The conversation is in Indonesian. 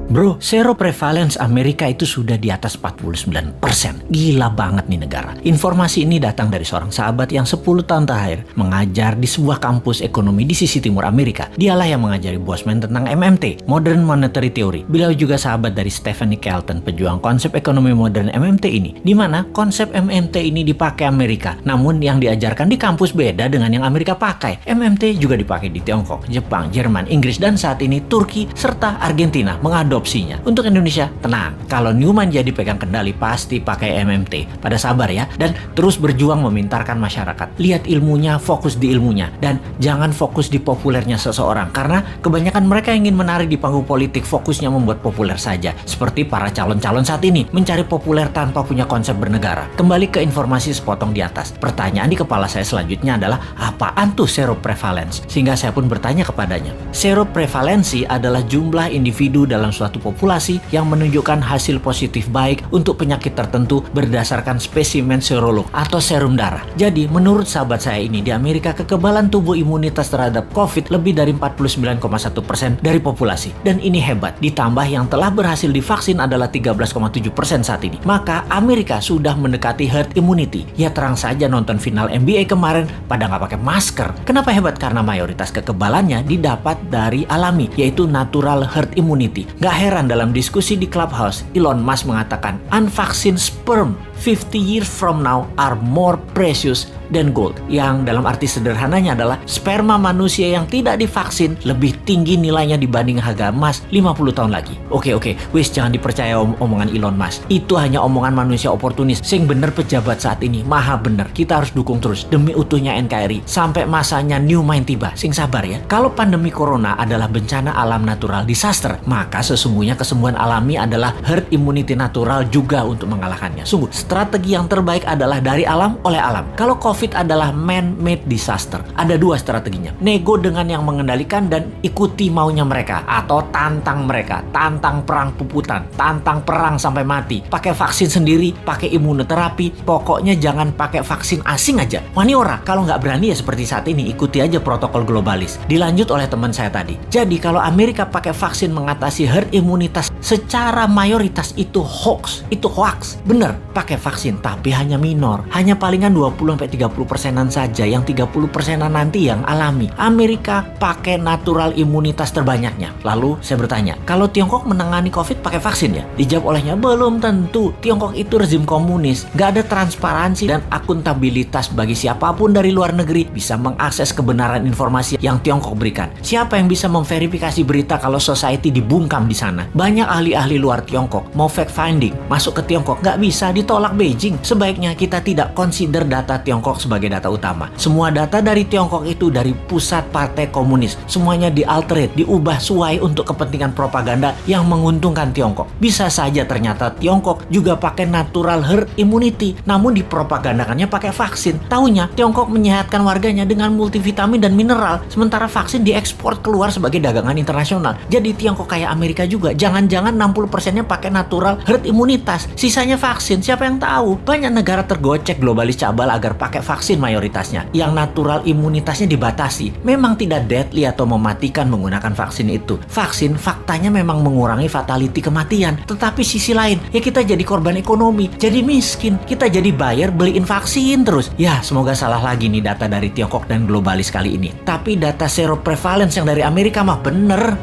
Bro, seroprevalence Amerika itu sudah di atas 49%. Gila banget nih negara. Informasi ini datang dari seorang sahabat yang 10 tahun terakhir mengajar di sebuah kampus ekonomi di sisi timur Amerika. Dialah yang mengajari Bosman tentang MMT, Modern Monetary Theory. Beliau juga sahabat dari Stephanie Kelton, pejuang konsep ekonomi modern MMT ini, di mana konsep MMT ini dipakai Amerika. Namun yang diajarkan di kampus beda dengan yang Amerika pakai. MMT juga dipakai di Tiongkok, Jepang, Jerman, Inggris, dan saat ini Turki serta Argentina mengadopsinya. Untuk Indonesia, tenang. Kalau Newman jadi pegang kendali, pasti pakai MMT. Pada sabar ya, dan terus berjuang memintarkan masyarakat. Lihat ilmunya, fokus di ilmunya, dan jangan fokus di populernya seseorang. Karena kebanyakan mereka ingin menarik di panggung politik, fokusnya membuat populer saja. Seperti para calon-calon saat ini, mencari populer tanpa punya konsep bernegara. Kembali ke informasi sepotong di atas. Pertanyaan di kepala saya selanjutnya adalah, apaan tuh seroprevalence? Sehingga saya pun bertanya kepadanya. Seroprevalensi adalah jumlah individu dalam suatu populasi yang menunjukkan hasil positif baik untuk penyakit tertentu berdasarkan spesimen serolog atau serum darah. Jadi, menurut sahabat saya ini, di Amerika kekebalan tubuh imunitas terhadap COVID lebih dari 49,1% dari populasi. Dan ini hebat. Ditambah yang telah berhasil divaksin adalah 13,7% saat ini. Maka Amerika sudah mendekati herd immunity. Ya terang saja nonton final NBA kemarin pada nggak pakai masker. Kenapa hebat? Karena mayoritas kekebalannya didapat dari alami, yaitu natural herd immunity. Gak heran dalam diskusi di Clubhouse, Elon Musk mengatakan, unvaccinated sperm 50 years from now are more precious than gold. Yang dalam arti sederhananya adalah sperma manusia yang tidak divaksin lebih tinggi nilainya dibanding harga emas 50 tahun lagi. Oke, wis jangan dipercaya omongan Elon Musk. Itu hanya omongan manusia oportunis. Sing bener pejabat saat ini, maha bener. Kita harus dukung terus demi utuhnya NKRI sampai masanya new mind tiba. Sing sabar ya. Kalau pandemi corona adalah bencana alam natural disaster, maka sesungguhnya kesembuhan alami adalah herd immunity natural juga untuk mengalahkannya. Sungguh, strategi yang terbaik adalah dari alam oleh alam. Kalau COVID adalah man-made disaster, ada dua strateginya. Nego dengan yang mengendalikan dan ikuti maunya mereka, atau tantang mereka, tantang perang puputan, tantang perang sampai mati. Pakai vaksin sendiri, pakai imunoterapi, pokoknya jangan pakai vaksin asing aja. Wani ora, kalau nggak berani ya seperti saat ini, ikuti aja protokol globalis. Dilanjut oleh teman saya tadi. Jadi kalau Amerika pakai vaksin mengatasi herd imunitas secara mayoritas itu hoax, bener, pakai vaksin tapi hanya minor, hanya palingan 20-30%an saja, yang 30%an nanti yang alami. Amerika pakai natural imunitas terbanyaknya. Lalu saya bertanya, kalau Tiongkok menangani COVID pakai vaksin ya? Dijawab olehnya, belum tentu. Tiongkok itu rezim komunis, nggak ada transparansi dan akuntabilitas bagi siapapun dari luar negeri bisa mengakses kebenaran informasi yang Tiongkok berikan. Siapa yang bisa memverifikasi berita kalau society dibungkam di sana? Banyak ahli-ahli luar Tiongkok mau fact finding masuk ke Tiongkok, nggak bisa, ditolak Beijing. Sebaiknya kita tidak consider data Tiongkok sebagai data utama. Semua data dari Tiongkok itu dari pusat partai komunis. Semuanya dialterate, diubah sesuai untuk kepentingan propaganda yang menguntungkan Tiongkok. Bisa saja ternyata Tiongkok juga pakai natural herd immunity, namun dipropagandakannya pakai vaksin. Taunya Tiongkok menyehatkan warganya dengan multivitamin dan mineral, sementara vaksin diekspor keluar sebagai dagangan internasional. Jadi Tiongkok kayak Amerika juga. Jangan-jangan 60%-nya pakai natural herd imunitas, sisanya vaksin. Siapa yang tahu? Banyak negara tergocek globalis cabal agar pakai vaksin mayoritasnya. Yang natural imunitasnya dibatasi. Memang tidak deadly atau mematikan menggunakan vaksin itu. Vaksin faktanya memang mengurangi fatality kematian. Tetapi sisi lain, ya kita jadi korban ekonomi, jadi miskin. Kita jadi buyer beliin vaksin terus. Ya, semoga salah lagi nih data dari Tiongkok dan globalis kali ini. Tapi data seroprevalence yang dari Amerika mah bener.